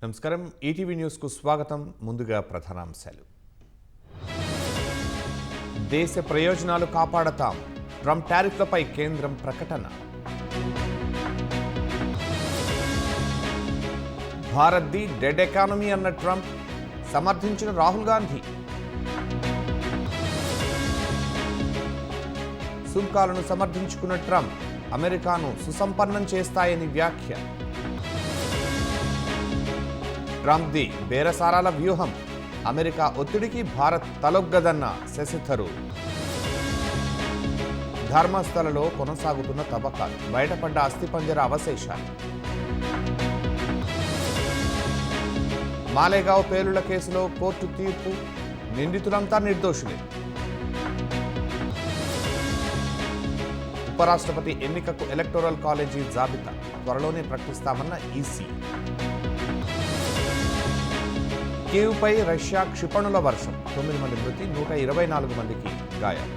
నమస్కారం. ఈటీవీ న్యూస్కు స్వాగతం. ముందుగా ప్రధానాంశాలు. దేశ ప్రయోజనాలు కాపాడతాం. ట్రంప్ టారిఫ్లపై కేంద్రం ప్రకటన. భారత్ ది డెడ్ ఎకానమీ అన్న ట్రంప్, సమర్థించిన రాహుల్ గాంధీ. సుంకాలను సమర్థించుకున్న ట్రంప్, అమెరికాను సుసంపన్నం చేస్తాయని వ్యాఖ్య. ట్రంప్ ది బేరసారాల వ్యూహం, అమెరికా ఒత్తిడికి భారత్ తలొగ్గదన్న శశి థరూర్. ధర్మస్థలలో కొనసాగుతున్న తవ్వకాలు, బయటపడ్డ అస్థిపంజర అవశేషాలు. మాలేగావ్ పేలుళ్ల కేసులో కోర్టు తీర్పు, నిందితులంతా నిర్దోషులే. ఉపరాష్ట్రపతి ఎన్నికకు ఎలక్టోరల్ కాలేజీ జాబితా త్వరలోనే ప్రకటిస్తామన్న ఈసీ. కీవ్పై రష్యా క్షిపణుల వర్షం, 9 మంది మృతి, 124 మందికి గాయాలు.